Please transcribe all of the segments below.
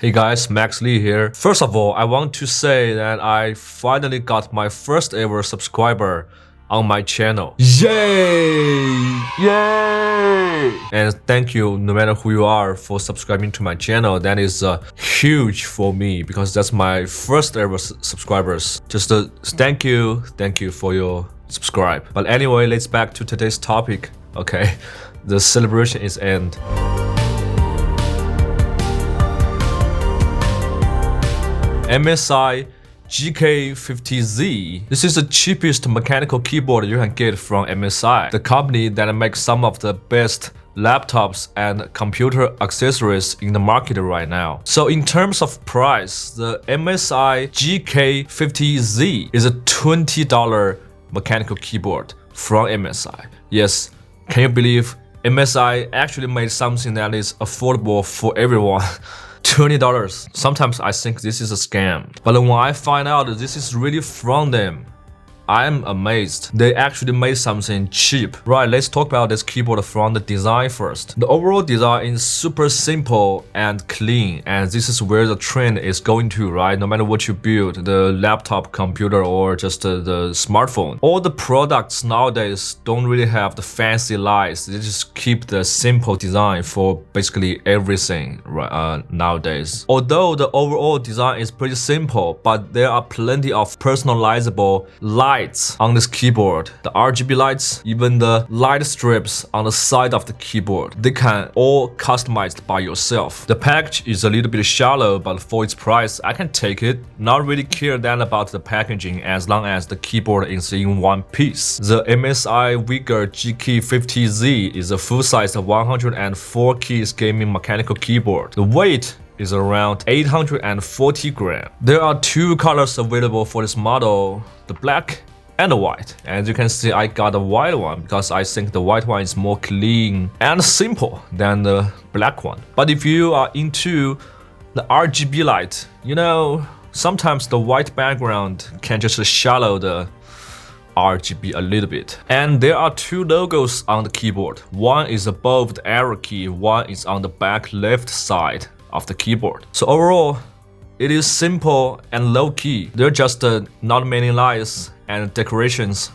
Hey guys, Max Lee here. First of all, I want to say that I finally got my first ever subscriber on my channel. Yay! Yay! And thank you, no matter who you are, for subscribing to my channel. That is huge for me because that's my first ever subscribers. Just thank you for your subscribe. But anyway, let's back to today's topic. Okay, the celebration is end. MSI GK50Z. This is the cheapest mechanical keyboard you can get from MSI, the company that makes some of the best laptops and computer accessories in the market right now. So in terms of price, the MSI GK50Z is a $20 mechanical keyboard from MSI. Yes, can you believe MSI actually made something that is affordable for everyone? $20. Sometimes I think this is a scam. But when I find out that this is really from them, I'm amazed. They actually made something cheap. Right, let's talk about this keyboard from the design first. The overall design is super simple and clean, and this is where the trend is going to, right? No matter what you build, the laptop, computer, or just the smartphone. All the products nowadays don't really have the fancy lights. They just keep the simple design for basically everything nowadays. Although the overall design is pretty simple, but there are plenty of personalizable lights on this keyboard. The RGB lights, even the light strips on the side of the keyboard, they can all customized by yourself. The package is a little bit shallow, but for its price, I can take it. Not really care that about the packaging as long as the keyboard is in one piece. The MSI GK50Z is a full-size 104 keys gaming mechanical keyboard. The weight is around 840 grams. There are two colors available for this model, the black and the white. As you can see, I got the white one because I think the white one is more clean and simple than the black one. But if you are into the RGB light, you know, sometimes the white background can just shallow the RGB a little bit. And there are two logos on the keyboard. One is above the arrow key, one is on the back left side of the keyboard. So overall, it is simple and low key. There are just not many lights and decorations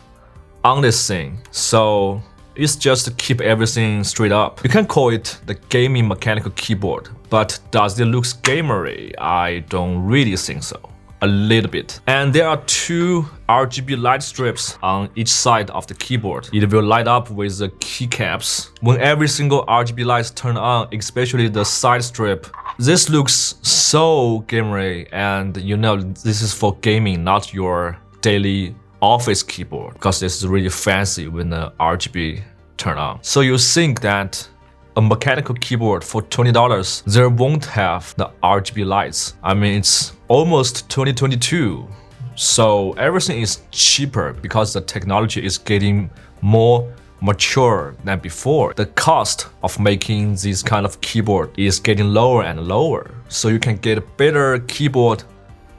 on this thing. So it's just to keep everything straight up. You can call it the gaming mechanical keyboard, but does it look gamery? I don't really think so. A little bit. And there are two RGB light strips on each side of the keyboard. It will light up with the keycaps. When every single RGB lights turn on, especially the side strip, this looks so gamery, and you know this is for gaming, not your daily office keyboard, because this is really fancy when the RGB turn on. So you think that a mechanical keyboard for $20, there won't have the RGB lights. I mean, it's almost 2022, so everything is cheaper because the technology is getting more mature than before. The cost of making this kind of keyboard is getting lower and lower, so you can get a better keyboard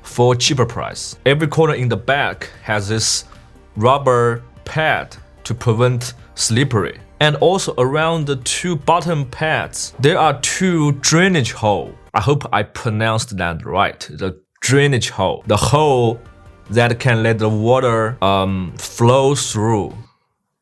for a cheaper price. Every corner in the back has this rubber pad to prevent slippery. And also around the two bottom pads, there are two drainage holes. I hope I pronounced that right. The drainage hole. The hole that can let the water flow through.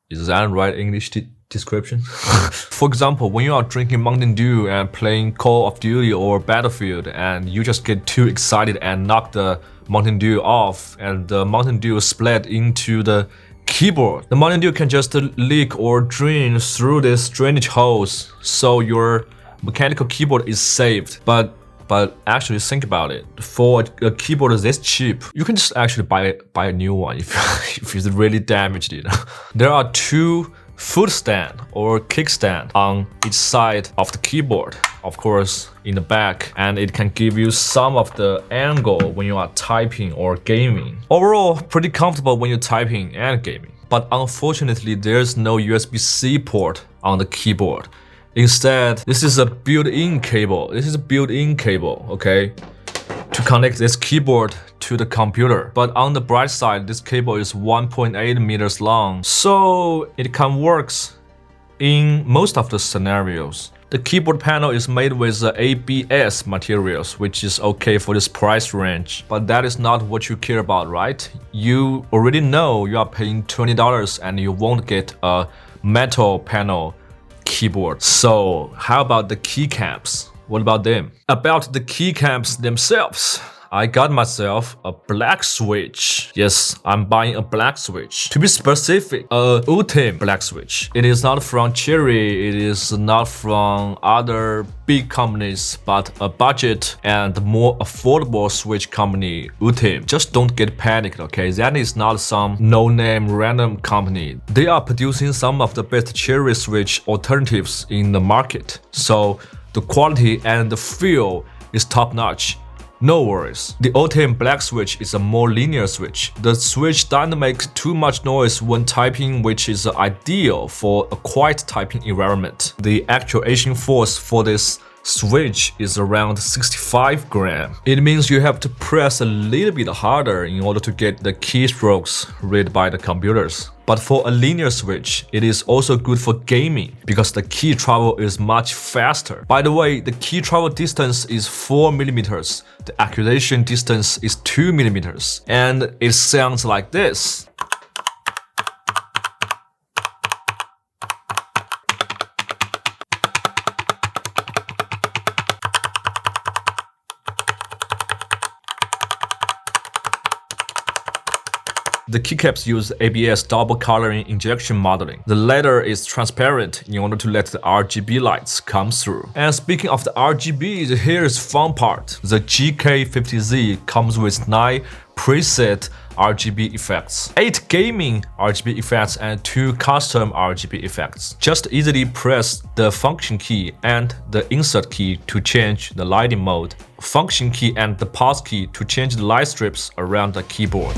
Is that right English description? For example, when you are drinking Mountain Dew and playing Call of Duty or Battlefield, and you just get too excited and knock the Mountain Dew off, and the Mountain Dew splat into the keyboard. The Mountain Dew can just leak or drain through these drainage holes, so your mechanical keyboard is saved. But actually think about it. For a keyboard this cheap, you can just actually buy a new one if it's really damaged, you know. There are two foot stand or kickstand on each side of the keyboard, of course in the back, and it can give you some of the angle when you are typing or gaming. Overall, pretty comfortable when you're typing and gaming. But unfortunately, there's no USB-C port on the keyboard. Instead, this is a built-in cable. Okay, to connect this keyboard to the computer. But on the bright side, this cable is 1.8 meters long, so it can work in most of the scenarios. The keyboard panel is made with ABS materials, which is okay for this price range. But that is not what you care about, right? You already know you are paying $20 and you won't get a metal panel keyboard. So how about the keycaps? What about them? About the keycaps themselves, I got myself a black switch. Yes, I'm buying a black switch. To be specific, a ultimate black switch. It is not from Cherry, it is not from other big companies, but a budget and more affordable switch company, Ultim. Just don't get panicked, okay? That is not some no-name random company. They are producing some of the best Cherry switch alternatives in the market. So the quality and the feel is top-notch. No worries. The Ultim Black Switch is a more linear switch. The switch doesn't make too much noise when typing, which is ideal for a quiet typing environment. The actuation force for this switch is around 65 grams. It means you have to press a little bit harder in order to get the keystrokes read by the computers. But for a linear switch, it is also good for gaming because the key travel is much faster. By the way, the key travel distance is 4 mm. The acquisition distance is 2 mm. And it sounds like this. The keycaps use ABS double coloring injection modeling. The latter is transparent in order to let the RGB lights come through. And speaking of the RGB, here's fun part. The GK50Z comes with 9 preset RGB effects, 8 gaming RGB effects and 2 custom RGB effects. Just easily press the function key and the insert key to change the lighting mode, function key and the pause key to change the light strips around the keyboard.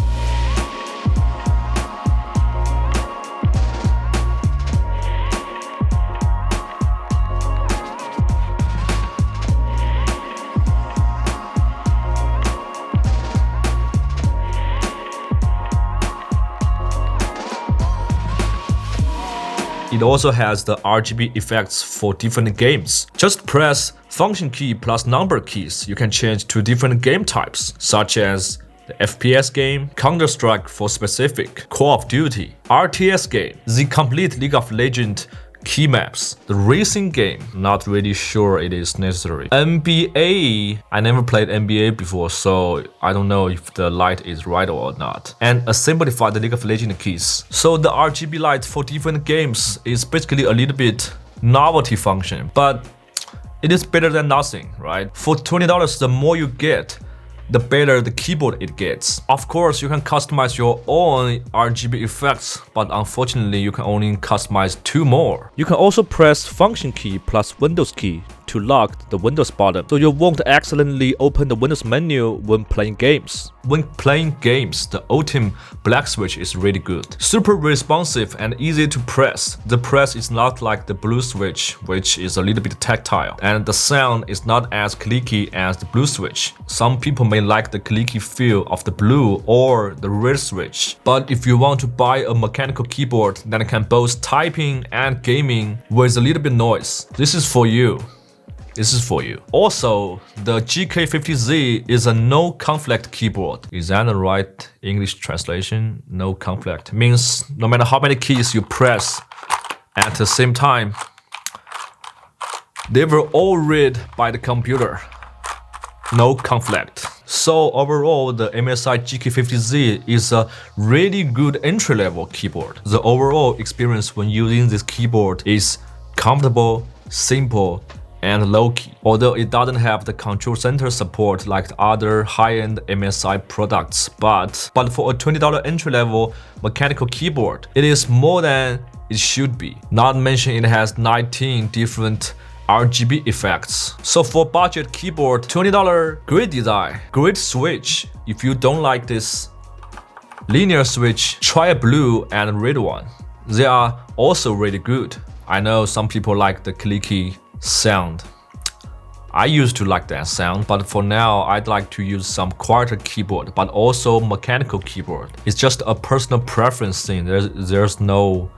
It also has the RGB effects for different games. Just press function key plus number keys. You can change to different game types, such as the FPS game, Counter-Strike for specific, Call of Duty, RTS game, the complete League of Legends key maps, the racing game, not really sure it is necessary. NBA, I never played NBA before, so I don't know if the light is right or not. And a simplified League of Legends keys. So the RGB light for different games is basically a little bit novelty function, but it is better than nothing, right? For $20, the more you get, the better the keyboard it gets. Of course, you can customize your own RGB effects, but unfortunately, you can only customize 2 more. You can also press function key plus Windows key to lock the Windows button, so you won't accidentally open the Windows menu when playing games. When playing games, the Ultim Black Switch is really good. Super responsive and easy to press. The press is not like the blue switch, which is a little bit tactile, and the sound is not as clicky as the blue switch. Some people may like the clicky feel of the blue or the red switch. But if you want to buy a mechanical keyboard that can both typing and gaming with a little bit noise, this is for you. This is for you. Also, the GK50Z is a no conflict keyboard. Is that the right English translation? No conflict means no matter how many keys you press at the same time, they will all read by the computer. No conflict. So overall, the MSI GK50Z is a really good entry-level keyboard. The overall experience when using this keyboard is comfortable, simple, and low-key. Although it doesn't have the control center support like the other high-end MSI products, but for a $20 entry-level mechanical keyboard, it is more than it should be. Not mention it has 19 different RGB effects. So for budget keyboard, $20, great design, great switch. If you don't like this linear switch, try a blue and red one. They are also really good. I know some people like the clicky sound. I used to like that sound, but for now I'd like to use some quieter keyboard, but also mechanical keyboard. It's just a personal preference thing. There's no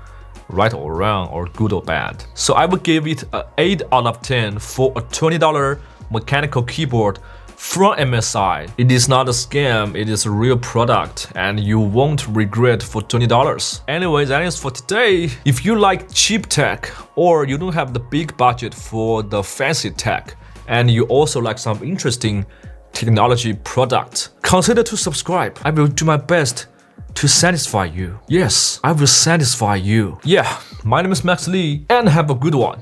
right or wrong or good or bad. So I would give it an 8 out of 10 for a $20 mechanical keyboard from MSI. It is not a scam, it is a real product and you won't regret for $20. Anyways, that is for today. If you like cheap tech or you don't have the big budget for the fancy tech and you also like some interesting technology product, consider to subscribe. I will do my best to satisfy you. Yes, I will satisfy you. Yeah, my name is Max Lee and have a good one.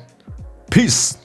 Peace.